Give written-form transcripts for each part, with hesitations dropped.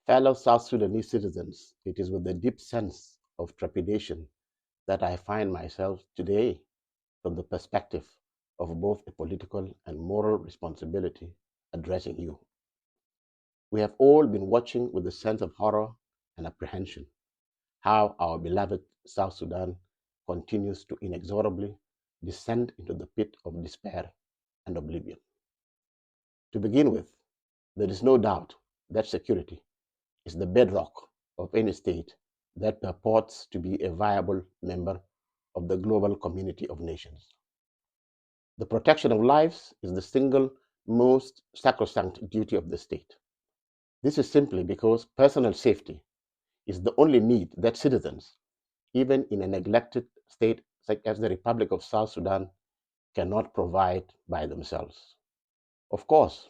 Fellow South Sudanese citizens, it is with a deep sense of trepidation that I find myself today from the perspective of both a political and moral responsibility addressing you. We have all been watching with a sense of horror and apprehension how our beloved South Sudan continues to inexorably descend into the pit of despair and oblivion. To begin with, there is no doubt that security is the bedrock of any state that purports to be a viable member of the global community of nations. The protection of lives is the single most sacrosanct duty of the state. This is simply because personal safety is the only need that citizens, even in a neglected state such as the Republic of South Sudan, cannot provide by themselves. Of course,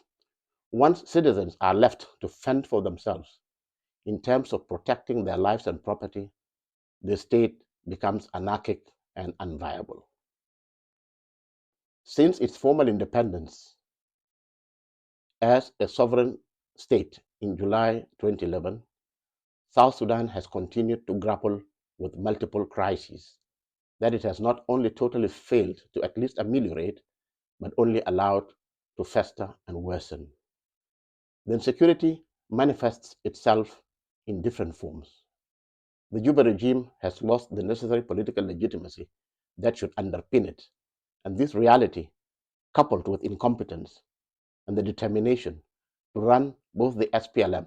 once citizens are left to fend for themselves in terms of protecting their lives and property, the state becomes anarchic and unviable. Since its formal independence as a sovereign state in July 2011, South Sudan has continued to grapple with multiple crises that it has not only totally failed to at least ameliorate, but only allowed to fester and worsen. The insecurity manifests itself in different forms. The Juba regime has lost the necessary political legitimacy that should underpin it, and this reality, coupled with incompetence and the determination to run both the SPLM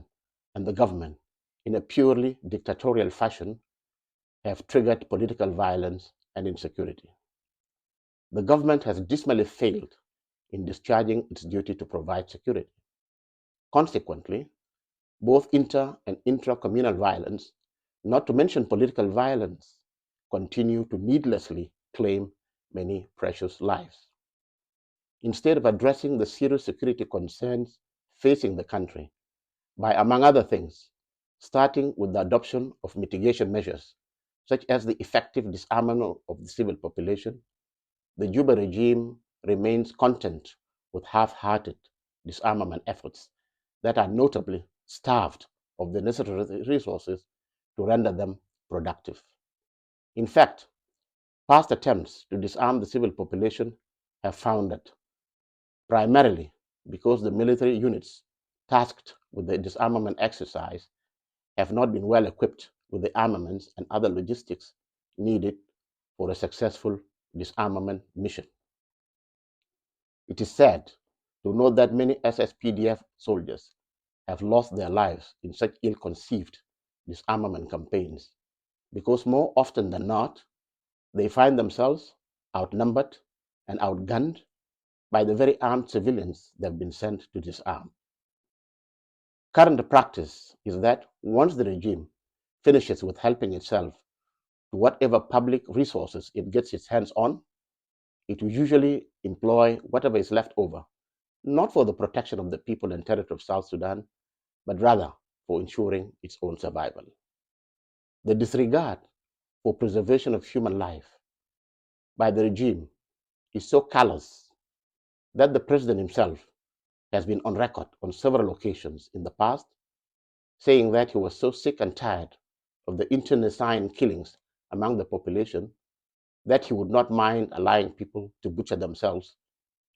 and the government in a purely dictatorial fashion, have triggered political violence and insecurity. The government has dismally failed in discharging its duty to provide security. Consequently, both inter and intra-communal violence, not to mention political violence, continue to needlessly claim many precious lives. Instead of addressing the serious security concerns facing the country by, among other things, starting with the adoption of mitigation measures, such as the effective disarmament of the civil population, the Juba regime remains content with half-hearted disarmament efforts that are notably starved of the necessary resources to render them productive. In fact, past attempts to disarm the civil population have foundered, primarily because the military units tasked with the disarmament exercise have not been well equipped with the armaments and other logistics needed for a successful disarmament mission. It is sad to note that many SSPDF soldiers have lost their lives in such ill-conceived disarmament campaigns because more often than not, they find themselves outnumbered and outgunned by the very armed civilians they've been sent to disarm. Current practice is that once the regime finishes with helping itself to whatever public resources it gets its hands on, it will usually employ whatever is left over, not for the protection of the people and territory of South Sudan, but rather for ensuring its own survival. The disregard for preservation of human life by the regime is so callous that the president himself has been on record on several occasions in the past saying that he was so sick and tired of the internecine killings among the population that he would not mind allowing people to butcher themselves,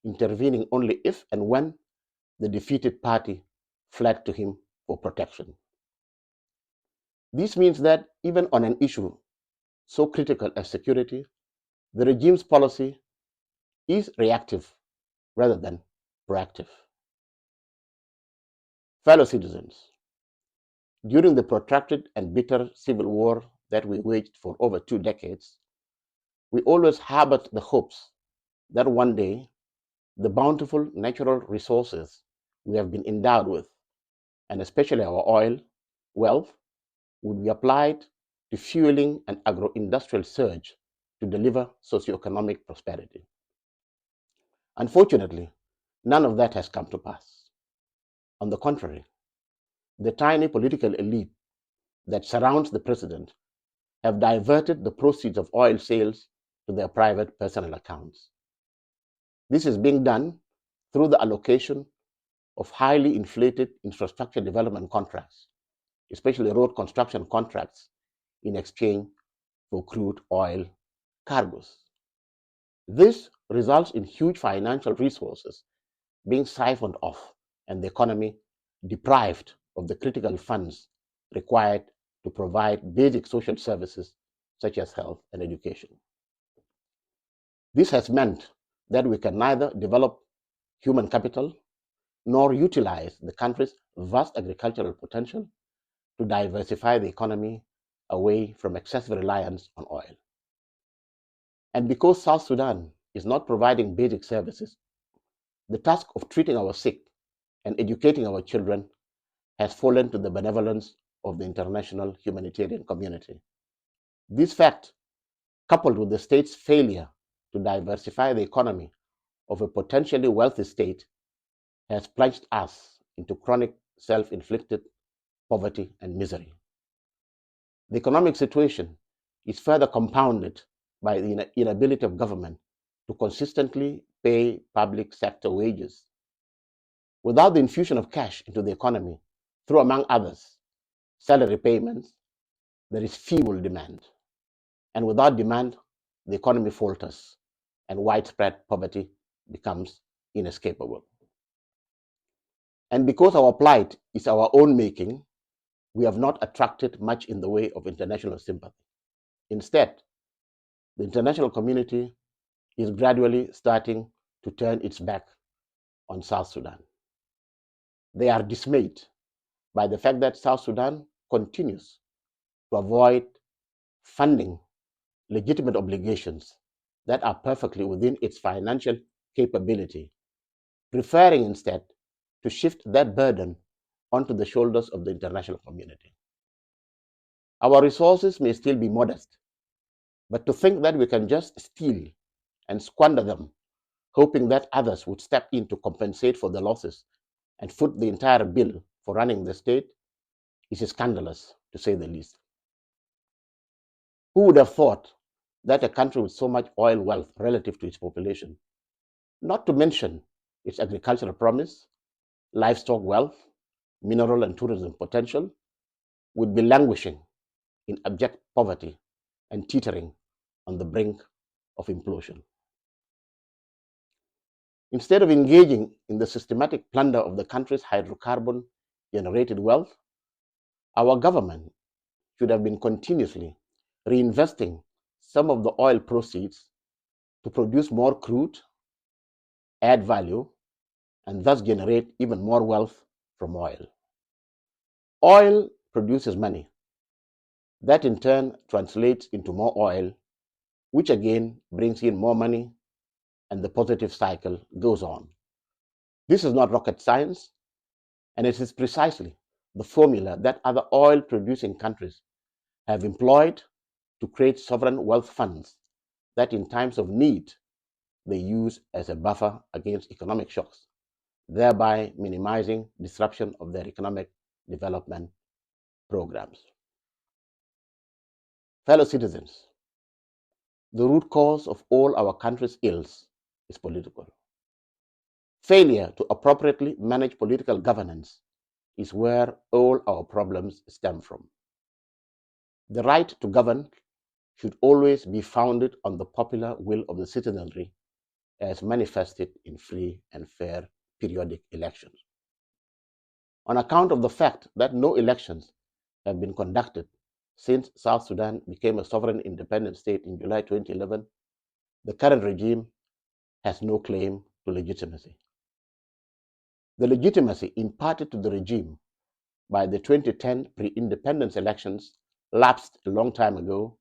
intervening only if and when the defeated party fled to him for protection. This means that even on an issue so critical as security, the regime's policy is reactive rather than proactive. Fellow citizens, during the protracted and bitter civil war that we waged for over 2 decades, we always harbored the hopes that one day the bountiful natural resources we have been endowed with, and especially our oil wealth, would be applied to fueling an agro-industrial surge to deliver socioeconomic prosperity. Unfortunately, none of that has come to pass. On the contrary, the tiny political elite that surrounds the president have diverted the proceeds of oil sales to their private personal accounts. This is being done through the allocation of highly inflated infrastructure development contracts especially road construction contracts, in exchange for crude oil cargoes. This results in huge financial resources being siphoned off and the economy deprived of the critical funds required to provide basic social services such as health and education. This has meant that we can neither develop human capital nor utilize the country's vast agricultural potential to diversify the economy away from excessive reliance on oil. And because South Sudan is not providing basic services, the task of treating our sick and educating our children has fallen to the benevolence of the international humanitarian community. This fact, coupled with the state's failure to diversify the economy of a potentially wealthy state, has plunged us into chronic self-inflicted poverty and misery. The economic situation is further compounded by the inability of government to consistently pay public sector wages. Without the infusion of cash into the economy, through, among others, salary payments, there is feeble demand. And without demand, the economy falters and widespread poverty becomes inescapable. And because our plight is our own making, we have not attracted much in the way of international sympathy. Instead, the international community is gradually starting to turn its back on South Sudan. They are dismayed by the fact that South Sudan continues to avoid funding legitimate obligations that are perfectly within its financial capability, preferring instead to shift that burden onto the shoulders of the international community. Our resources may still be modest, but to think that we can just steal and squander them, hoping that others would step in to compensate for the losses and foot the entire bill for running the state, is scandalous, to say the least. Who would have thought that a country with so much oil wealth relative to its population, not to mention its agricultural promise, livestock wealth, mineral and tourism potential, would be languishing in abject poverty and teetering on the brink of implosion? Instead of engaging in the systematic plunder of the country's hydrocarbon-generated wealth, our government should have been continuously reinvesting some of the oil proceeds to produce more crude, add value, and thus generate even more wealth from oil. Oil produces money. That in turn translates into more oil, which again brings in more money, and the positive cycle goes on. This is not rocket science, and it is precisely the formula that other oil-producing countries have employed to create sovereign wealth funds that in times of need they use as a buffer against economic shocks, thereby minimizing disruption of their economic development programs. Fellow citizens, the root cause of all our country's ills is political. Failure to appropriately manage political governance is where all our problems stem from. The right to govern should always be founded on the popular will of the citizenry as manifested in free and fair periodic elections. On account of the fact that no elections have been conducted since South Sudan became a sovereign independent state in July 2011, the current regime has no claim to legitimacy. The legitimacy imparted to the regime by the 2010 pre-independence elections lapsed a long time ago,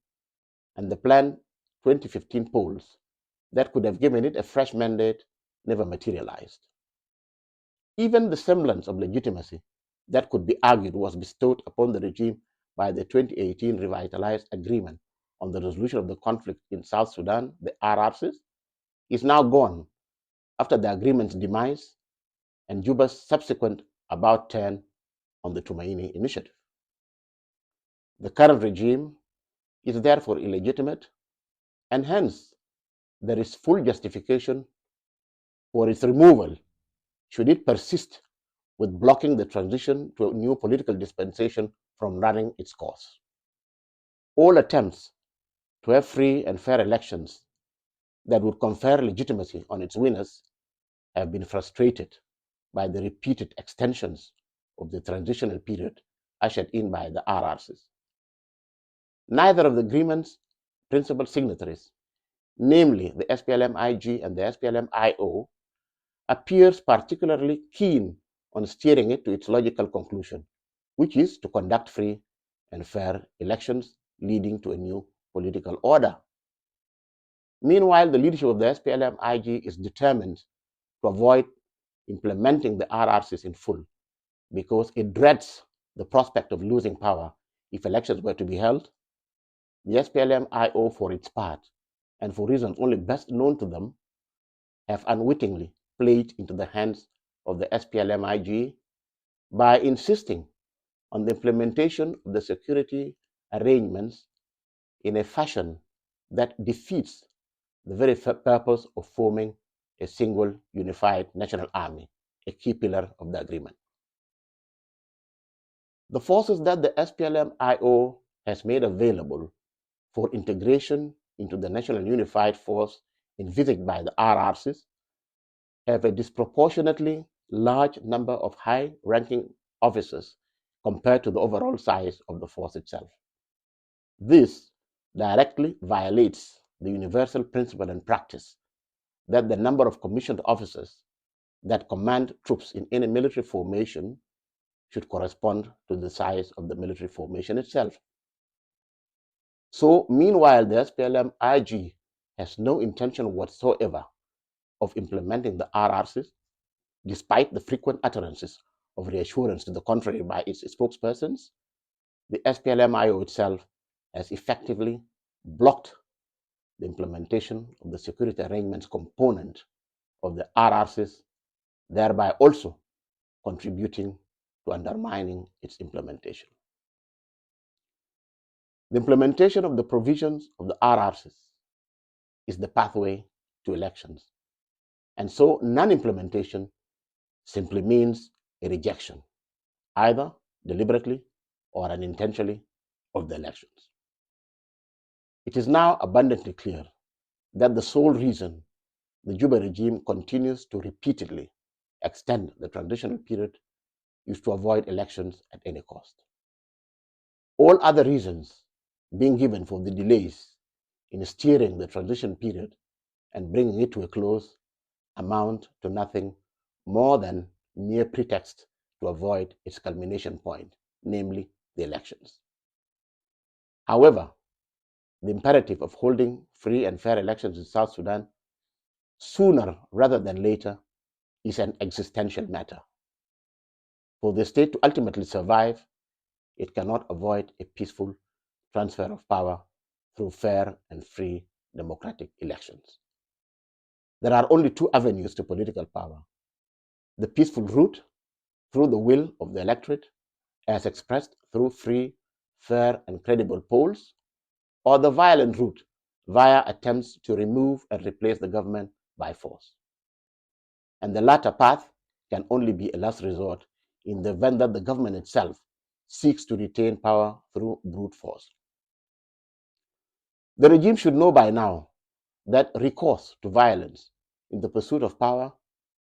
and the planned 2015 polls that could have given it a fresh mandate never materialized. Even the semblance of legitimacy that could be argued was bestowed upon the regime by the 2018 revitalized agreement on the resolution of the conflict in South Sudan, the RRCs, is now gone after the agreement's demise and Juba's subsequent about turn on the Tumaini initiative. The current regime is therefore illegitimate, and hence there is full justification for its removal should it persist with blocking the transition to a new political dispensation from running its course. All attempts to have free and fair elections that would confer legitimacy on its winners have been frustrated by the repeated extensions of the transitional period ushered in by the RRCs. Neither of the agreement's principal signatories, namely the SPLM-IG and the SPLM-IO, appears particularly keen on steering it to its logical conclusion, which is to conduct free and fair elections leading to a new political order. Meanwhile, the leadership of the SPLM-IG is determined to avoid implementing the RRCs in full because it dreads the prospect of losing power if elections were to be held. The SPLM-IO, for its part, and for reasons only best known to them, have unwittingly played into the hands of the SPLM-IG by insisting on the implementation of the security arrangements in a fashion that defeats the very purpose of forming a single unified national army, a key pillar of the agreement. The forces that the SPLM-IO has made available for integration into the national unified force envisaged by the RRCs have a disproportionately large number of high-ranking officers compared to the overall size of the force itself. This directly violates the universal principle and practice that the number of commissioned officers that command troops in any military formation should correspond to the size of the military formation itself. So, meanwhile, the SPLM-IG has no intention whatsoever of implementing the RRCs, despite the frequent utterances of reassurance to the contrary by its spokespersons. The SPLM-IO itself has effectively blocked the implementation of the security arrangements component of the RRCs, thereby also contributing to undermining its implementation. The implementation of the provisions of the RRCs is the pathway to elections, and so non-implementation simply means a rejection, either deliberately or unintentionally, of the elections. It is now abundantly clear that the sole reason the Juba regime continues to repeatedly extend the transitional period is to avoid elections at any cost. All other reasons being given for the delays in steering the transition period and bringing it to a close amount to nothing more than mere pretext to avoid its culmination point, namely the elections. However, the imperative of holding free and fair elections in South Sudan sooner rather than later is an existential matter. For the state to ultimately survive, it cannot avoid a peaceful transfer of power through fair and free democratic elections. There are only two avenues to political power: the peaceful route through the will of the electorate, as expressed through free, fair, and credible polls, or the violent route via attempts to remove and replace the government by force. And the latter path can only be a last resort in the event that the government itself seeks to retain power through brute force. The regime should know by now that recourse to violence in the pursuit of power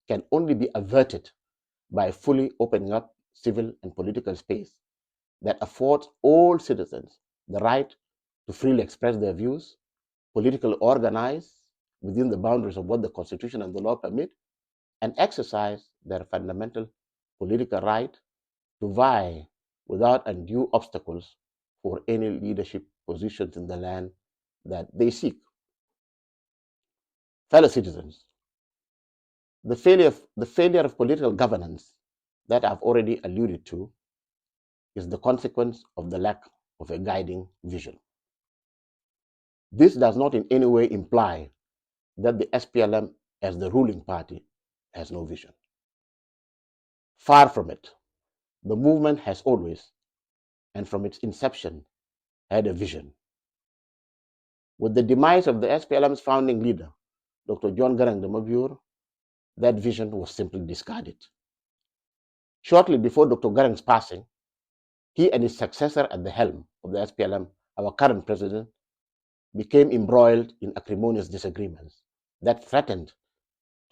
can only be averted by fully opening up civil and political space that affords all citizens the right to freely express their views, politically organize within the boundaries of what the Constitution and the law permit, and exercise their fundamental political right to vie without undue obstacles for any leadership positions in the land that they seek. Fellow citizens, the failure of political governance that I've already alluded to is the consequence of the lack of a guiding vision. This does not in any way imply that the SPLM, as the ruling party, has no vision. Far from it. The movement has always, and from its inception, had a vision. With the demise of the SPLM's founding leader, Dr. John Garang de Mabur, that vision was simply discarded. Shortly before Dr. Garang's passing, he and his successor at the helm of the SPLM, our current president, became embroiled in acrimonious disagreements that threatened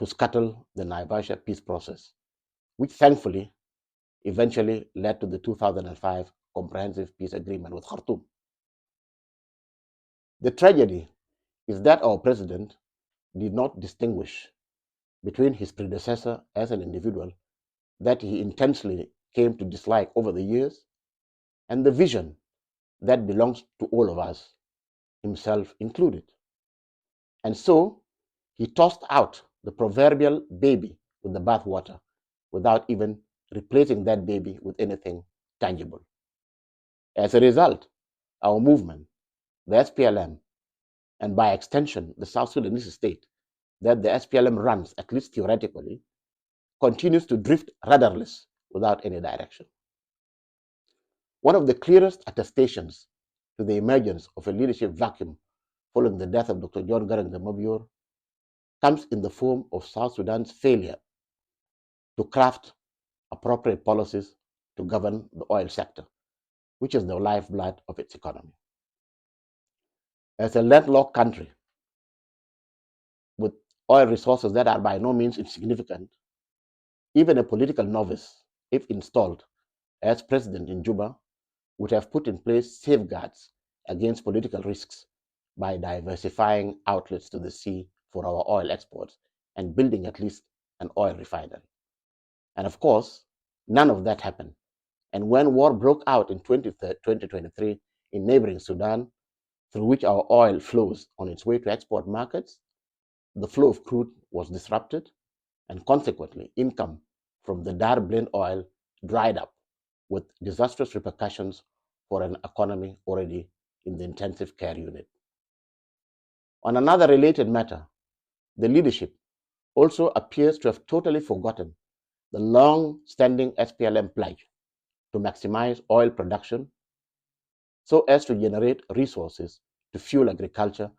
to scuttle the Naivasha peace process, which thankfully eventually led to the 2005 Comprehensive Peace Agreement with Khartoum. The tragedy is that our president did not distinguish between his predecessor as an individual that he intensely came to dislike over the years and the vision that belongs to all of us, himself included. And so he tossed out the proverbial baby with the bathwater without even replacing that baby with anything tangible. As a result, our movement, the SPLM, and by extension, the South Sudanese state that the SPLM runs, at least theoretically, continues to drift rudderless without any direction. One of the clearest attestations to the emergence of a leadership vacuum following the death of Dr. John Garang the Mabior comes in the form of South Sudan's failure to craft appropriate policies to govern the oil sector, which is the lifeblood of its economy. As a landlocked country with oil resources that are by no means insignificant, even a political novice, if installed as president in Juba, would have put in place safeguards against political risks by diversifying outlets to the sea for our oil exports and building at least an oil refinery. And of course, none of that happened. And when war broke out in 2023 in neighboring Sudan, through which our oil flows on its way to export markets, the flow of crude was disrupted, and consequently, income from the Dar blend oil dried up, with disastrous repercussions for an economy already in the intensive care unit. On another related matter, the leadership also appears to have totally forgotten the long-standing SPLM pledge to maximize oil production so as to generate resources to fuel agriculture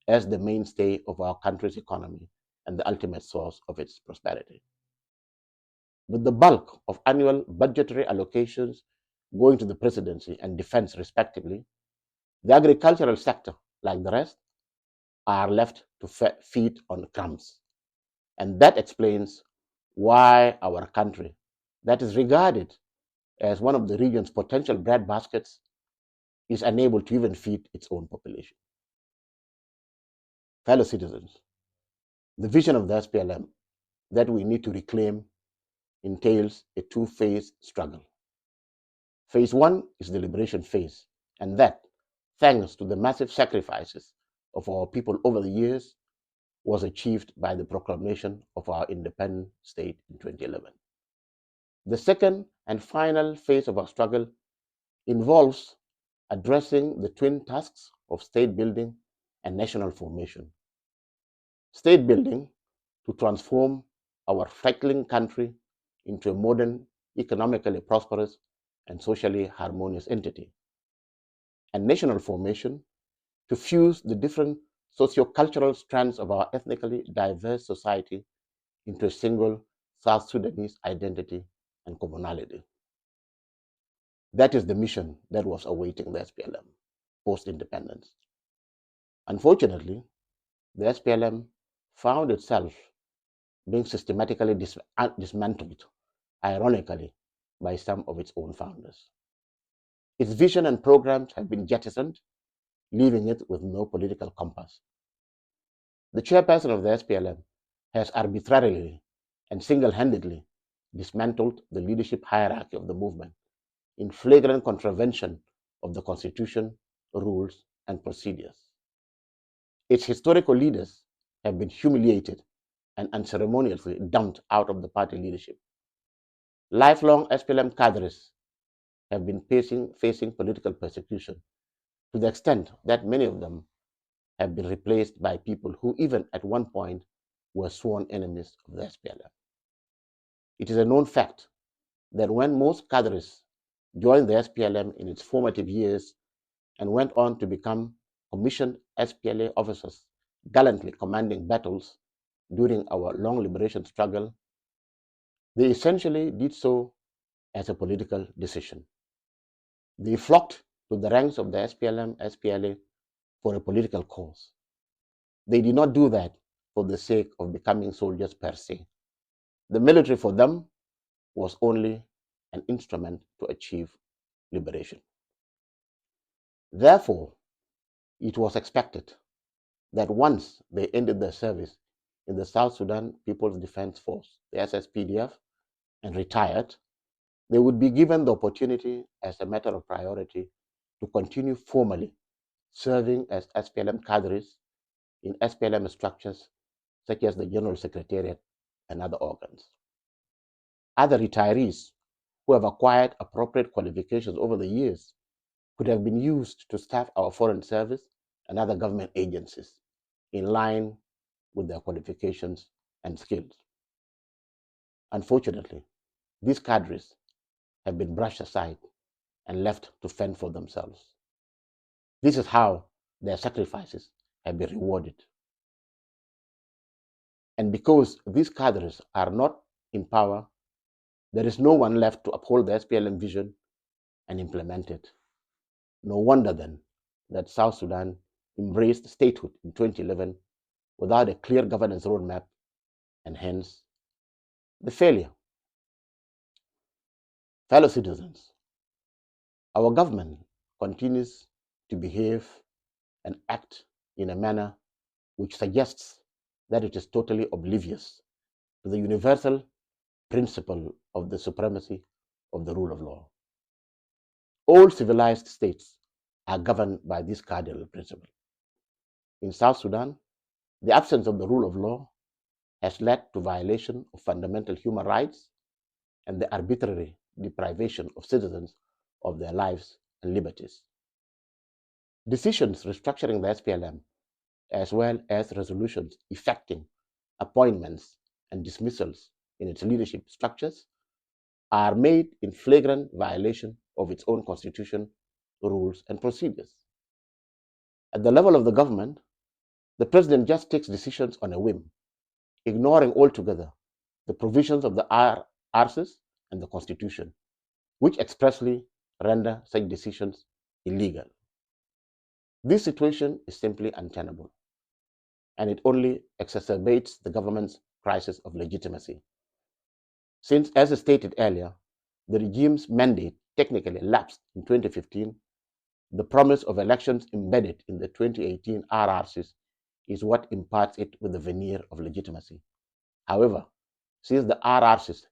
as the mainstay of our country's economy and the ultimate source of its prosperity. With the bulk of annual budgetary allocations going to the presidency and defense respectively, the agricultural sector, like the rest, are left to feed on crumbs. And that explains why our country, that is regarded as one of the region's potential breadbaskets, is unable to even feed its own population. Fellow citizens, the vision of the SPLM that we need to reclaim entails a two-phase struggle. Phase one is the liberation phase, and that, thanks to the massive sacrifices of our people over the years, was achieved by the proclamation of our independent state in 2011. The second and final phase of our struggle involves addressing the twin tasks of state building and national formation. State building to transform our fledgling country into a modern, economically prosperous, and socially harmonious entity. And national formation to fuse the different socio-cultural strands of our ethnically diverse society into a single South Sudanese identity and commonality. That is the mission that was awaiting the SPLM post-independence. Unfortunately, the SPLM found itself being systematically dismantled, ironically, by some of its own founders. Its vision and programs have been jettisoned, leaving it with no political compass. The chairperson of the SPLM has arbitrarily and single-handedly dismantled the leadership hierarchy of the movement in flagrant contravention of the Constitution, rules, and procedures. Its historical leaders have been humiliated and unceremoniously dumped out of the party leadership. Lifelong SPLM cadres have been facing political persecution to the extent that many of them have been replaced by people who even at one point were sworn enemies of the SPLM. It is a known fact that when most cadres joined the SPLM in its formative years and went on to become commissioned SPLA officers, gallantly commanding battles during our long liberation struggle, they essentially did so as a political decision. They flocked to the ranks of the SPLM, SPLA for a political cause. They did not do that for the sake of becoming soldiers per se. The military for them was only an instrument to achieve liberation. Therefore, it was expected that once they ended their service in the South Sudan People's Defense Force, the SSPDF, and retired, they would be given the opportunity as a matter of priority to continue formally serving as SPLM cadres in SPLM structures such as the General Secretariat and other organs. Other retirees who have acquired appropriate qualifications over the years could have been used to staff our foreign service and other government agencies in line with their qualifications and skills. Unfortunately, these cadres have been brushed aside and left to fend for themselves. This is how their sacrifices have been rewarded. And because these cadres are not in power, there is no one left to uphold the SPLM vision and implement it. No wonder then that South Sudan embraced statehood in 2011 without a clear governance roadmap, and hence the failure. Fellow citizens, our government continues to behave and act in a manner which suggests that it is totally oblivious to the universal principle of the supremacy of the rule of law. All civilized states are governed by this cardinal principle. In South Sudan, the absence of the rule of law has led to violation of fundamental human rights and the arbitrary deprivation of citizens of their lives and liberties. Decisions restructuring the SPLM, as well as resolutions effecting appointments and dismissals in its leadership structures, are made in flagrant violation of its own constitution, rules, and procedures. At the level of the government, the president just takes decisions on a whim, ignoring altogether the provisions of the RCs and the Constitution, which expressly render such decisions illegal. This situation is simply untenable, and it only exacerbates the government's crisis of legitimacy. Since, as stated earlier, the regime's mandate technically lapsed in 2015, the promise of elections embedded in the 2018 RRCs is what imparts it with the veneer of legitimacy. However, since the RRCs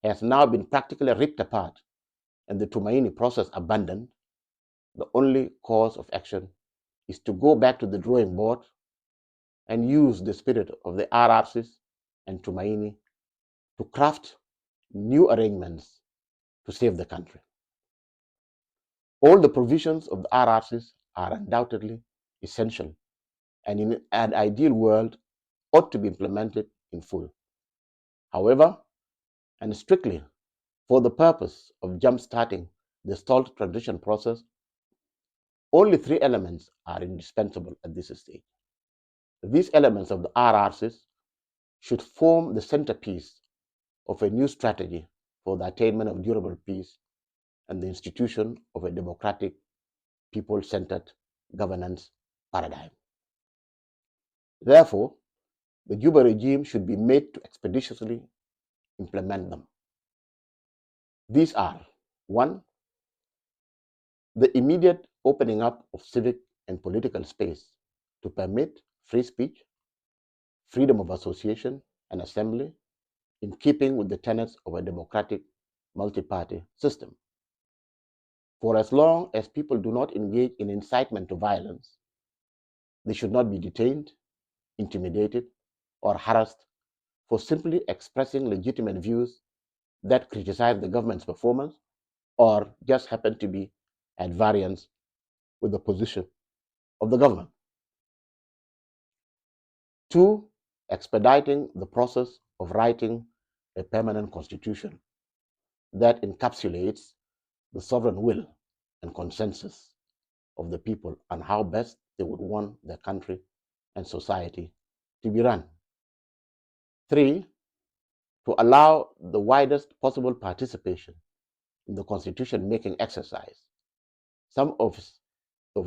has now been practically ripped apart and the Tumaini process abandoned, the only course of action is to go back to the drawing board and use the spirit of the RRCs and Tumaini to craft new arrangements to save the country. All the provisions of the RRCs are undoubtedly essential and in an ideal world ought to be implemented in full. However, and strictly for the purpose of jump-starting the stalled transition process, only three elements are indispensable at this stage. These elements of the RRCs should form the centerpiece of a new strategy for the attainment of durable peace and the institution of a democratic, people-centered governance paradigm. Therefore, the Juba regime should be made to expeditiously implement them. These are: 1. The immediate opening up of civic and political space to permit free speech, freedom of association and assembly, in keeping with the tenets of a democratic multi-party system. For as long as people do not engage in incitement to violence, they should not be detained, intimidated, or harassed for simply expressing legitimate views that criticize the government's performance or just happen to be at variance with the position of the government. 2. Expediting the process of writing a permanent constitution that encapsulates the sovereign will and consensus of the people on how best they would want their country and society to be run. 3. To allow the widest possible participation in the constitution-making exercise. Some of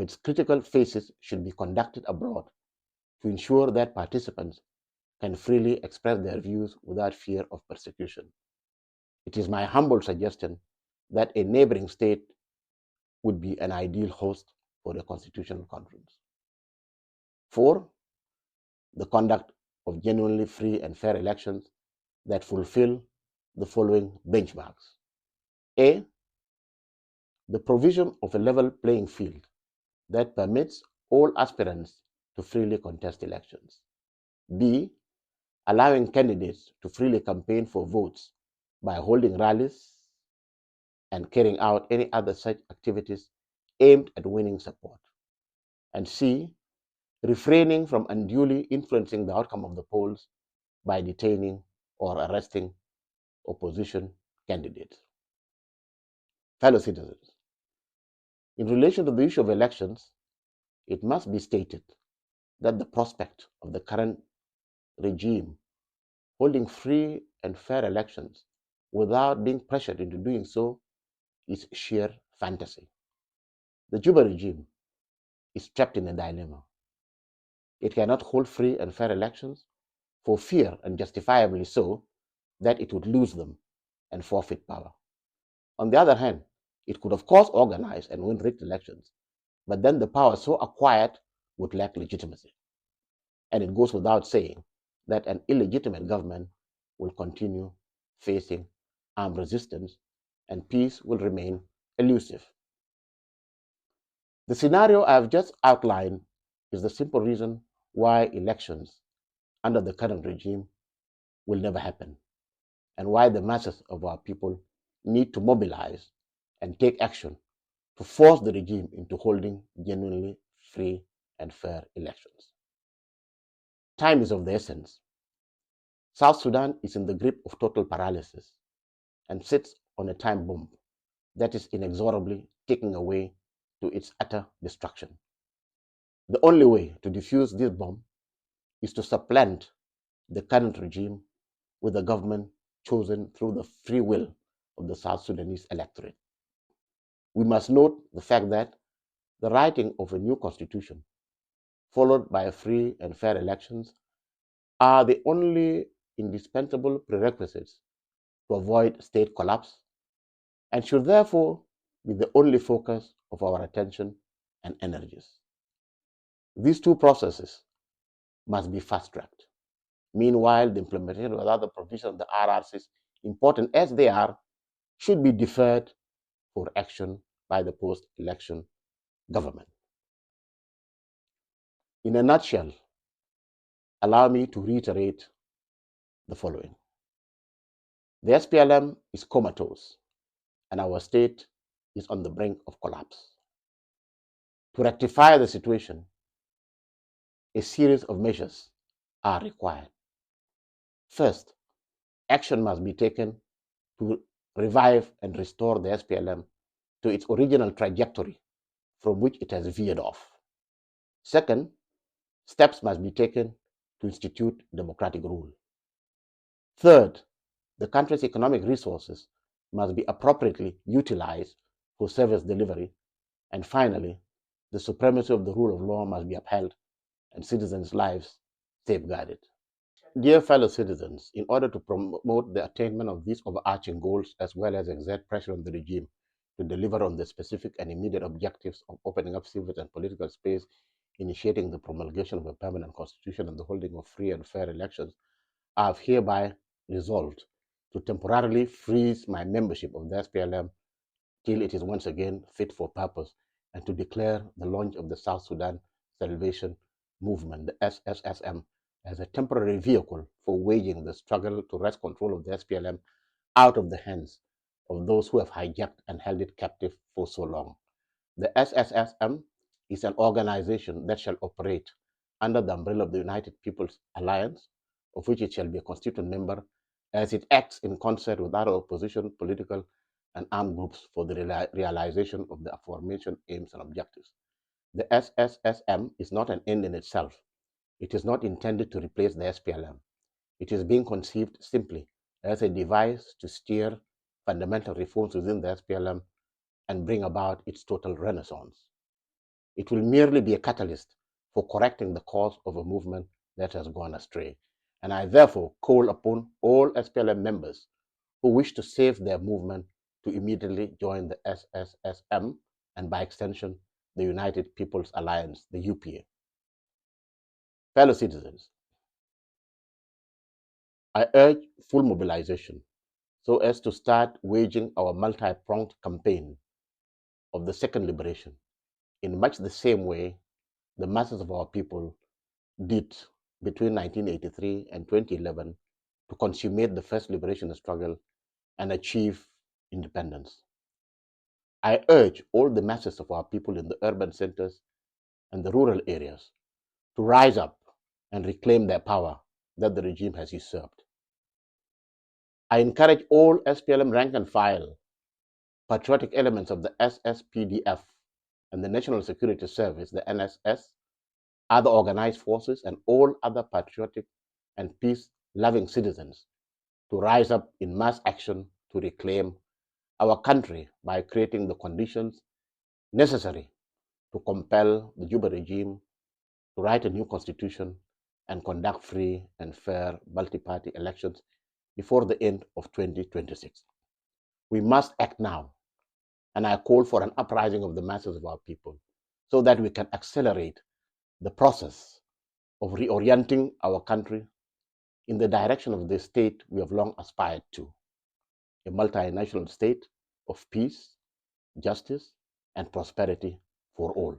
its critical phases should be conducted abroad to ensure that participants can freely express their views without fear of persecution. It is my humble suggestion that a neighboring state would be an ideal host for a constitutional conference. 4. The conduct of genuinely free and fair elections that fulfill the following benchmarks. A. The provision of a level playing field that permits all aspirants to freely contest elections. B. Allowing candidates to freely campaign for votes by holding rallies and carrying out any other such activities aimed at winning support. And C. Refraining from unduly influencing the outcome of the polls by detaining or arresting opposition candidates. Fellow citizens, in relation to the issue of elections, it must be stated that the prospect of the current regime holding free and fair elections without being pressured into doing so is sheer fantasy. The Juba regime is trapped in a dilemma. It cannot hold free and fair elections for fear, and justifiably so, that it would lose them and forfeit power. On the other hand, it could of course organize and win rigged elections, but then the power so acquired would lack legitimacy. And it goes without saying that an illegitimate government will continue facing armed resistance and peace will remain elusive. The scenario I have just outlined is the simple reason why elections under the current regime will never happen, and why the masses of our people need to mobilize and take action to force the regime into holding genuinely free and fair elections. Time is of the essence. South Sudan is in the grip of total paralysis and sits on a time bomb that is inexorably ticking away to its utter destruction. The only way to defuse this bomb is to supplant the current regime with a government chosen through the free will of the South Sudanese electorate. We must note the fact that the writing of a new constitution, followed by free and fair elections, are the only indispensable prerequisites to avoid state collapse, and should therefore be the only focus of our attention and energies. These two processes must be fast-tracked. Meanwhile, the implementation of other provisions of the RRCs, important as they are, should be deferred for action by the post-election government. In a nutshell, allow me to reiterate the following. The SPLM is comatose, and our state is on the brink of collapse. To rectify the situation, a series of measures are required. First, action must be taken to revive and restore the SPLM to its original trajectory from which it has veered off. Second, steps must be taken to institute democratic rule. Third, the country's economic resources must be appropriately utilized for service delivery. And finally, the supremacy of the rule of law must be upheld and citizens' lives safeguarded. Dear fellow citizens, in order to promote the attainment of these overarching goals, as well as exert pressure on the regime to deliver on the specific and immediate objectives of opening up civil and political space, initiating the promulgation of a permanent constitution, and the holding of free and fair elections, I have hereby resolved to temporarily freeze my membership of the SPLM till it is once again fit for purpose, and to declare the launch of the South Sudan Salvation Movement, the SSSM, as a temporary vehicle for waging the struggle to wrest control of the SPLM out of the hands of those who have hijacked and held it captive for so long. The SSSM is an organization that shall operate under the umbrella of the United People's Alliance, of which it shall be a constituent member, as it acts in concert with other opposition, political, and armed groups for the realization of the aforementioned aims and objectives. The SSSM is not an end in itself. It is not intended to replace the SPLM. It is being conceived simply as a device to steer fundamental reforms within the SPLM and bring about its total renaissance. It will merely be a catalyst for correcting the course of a movement that has gone astray. And I therefore call upon all SPLM members who wish to save their movement to immediately join the SSSM and by extension, the United People's Alliance, the UPA. Fellow citizens, I urge full mobilization so as to start waging our multi-pronged campaign of the second liberation in much the same way the masses of our people did between 1983 and 2011 to consummate the first liberation struggle and achieve independence. I urge all the masses of our people in the urban centers and the rural areas to rise up and reclaim their power that the regime has usurped. I encourage all SPLM rank and file, patriotic elements of the SSPDF and the National Security Service, the NSS, other organized forces, and all other patriotic and peace-loving citizens to rise up in mass action to reclaim our country by creating the conditions necessary to compel the Juba regime to write a new constitution and conduct free and fair multi-party elections before the end of 2026. We must act now, and I call for an uprising of the masses of our people so that we can accelerate the process of reorienting our country in the direction of the state we have long aspired to, a multinational state of peace, justice, and prosperity for all.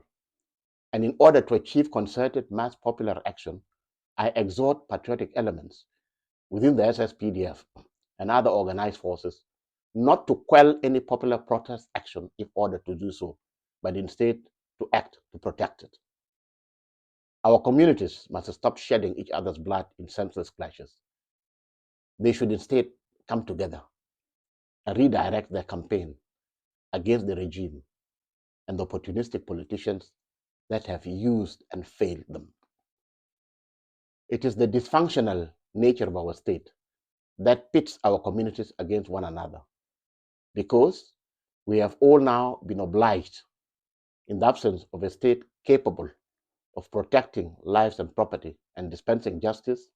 And in order to achieve concerted mass popular action, I exhort patriotic elements within the SSPDF and other organized forces not to quell any popular protest action in order to do so, but instead to act to protect it. Our communities must stop shedding each other's blood in senseless clashes. They should instead come together and redirect their campaign against the regime and the opportunistic politicians that have used and failed them. It is the dysfunctional nature of our state that pits our communities against one another, because we have all now been obliged, in the absence of a state capable of protecting lives and property and dispensing justice,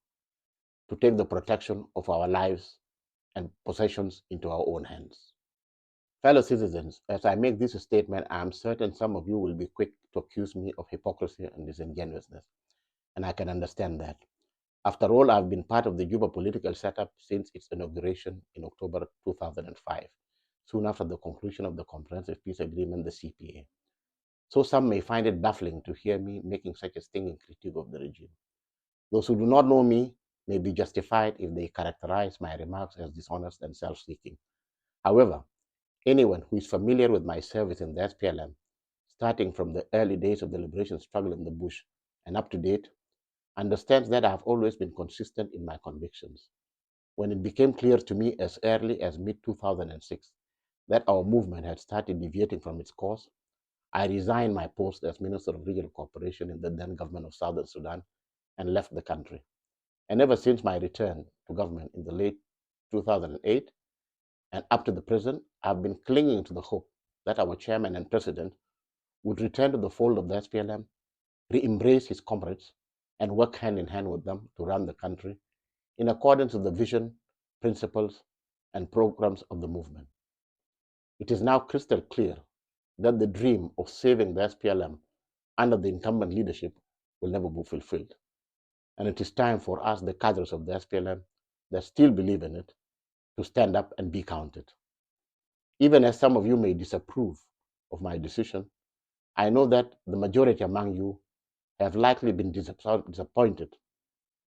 to take the protection of our lives and possessions into our own hands. Fellow citizens, as I make this statement, I am certain some of you will be quick to accuse me of hypocrisy and disingenuousness, and I can understand that. After all, I've been part of the Juba political setup since its inauguration in October 2005, soon after the conclusion of the Comprehensive Peace Agreement, the CPA. So some may find it baffling to hear me making such a stinging critique of the regime. Those who do not know me may be justified if they characterize my remarks as dishonest and self-seeking. However, anyone who is familiar with my service in the SPLM, starting from the early days of the liberation struggle in the bush and up to date, understands that I have always been consistent in my convictions. When it became clear to me as early as mid-2006 that our movement had started deviating from its course, I resigned my post as Minister of Regional Cooperation in the then government of Southern Sudan and left the country. And ever since my return to government in the late 2008 and up to the present, I've been clinging to the hope that our chairman and president would return to the fold of the SPLM, re-embrace his comrades, and work hand in hand with them to run the country in accordance with the vision, principles, and programs of the movement. It is now crystal clear that the dream of saving the SPLM under the incumbent leadership will never be fulfilled. And it is time for us, the cadres of the SPLM that still believe in it, to stand up and be counted. Even as some of you may disapprove of my decision, I know that the majority among you have likely been disappointed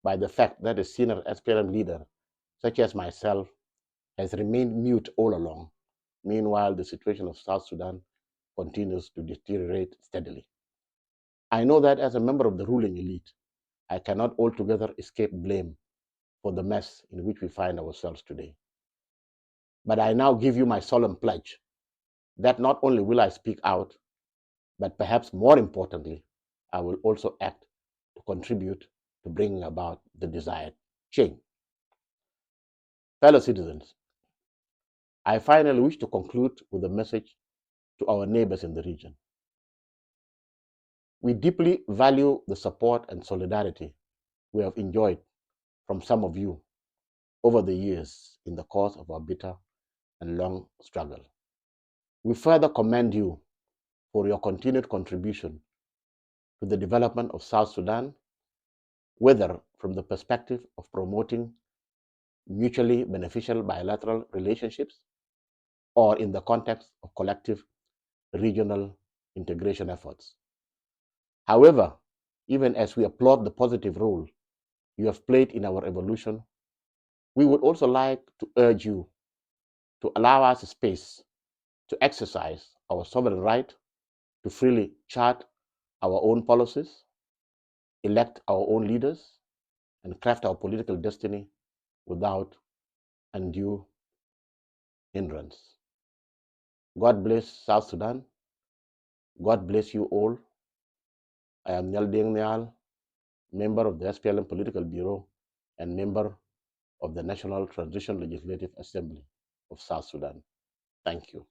by the fact that a senior SPLM leader, such as myself, has remained mute all along. Meanwhile, the situation of South Sudan continues to deteriorate steadily. I know that as a member of the ruling elite, I cannot altogether escape blame for the mess in which we find ourselves today. But I now give you my solemn pledge that not only will I speak out, but perhaps more importantly, I will also act to contribute to bringing about the desired change. Fellow citizens, I finally wish to conclude with a message to our neighbors in the region. We deeply value the support and solidarity we have enjoyed from some of you over the years in the course of our bitter and long struggle. We further commend you for your continued contribution to the development of South Sudan, whether from the perspective of promoting mutually beneficial bilateral relationships or in the context of collective regional integration efforts. However, even as we applaud the positive role you have played in our evolution, we would also like to urge you to allow us space to exercise our sovereign right to freely chart our own policies, elect our own leaders, and craft our political destiny without undue hindrance. God bless South Sudan. God bless you all. I am Nhial Deng Nhial, member of the SPLM Political Bureau and member of the National Transition Legislative Assembly of South Sudan. Thank you.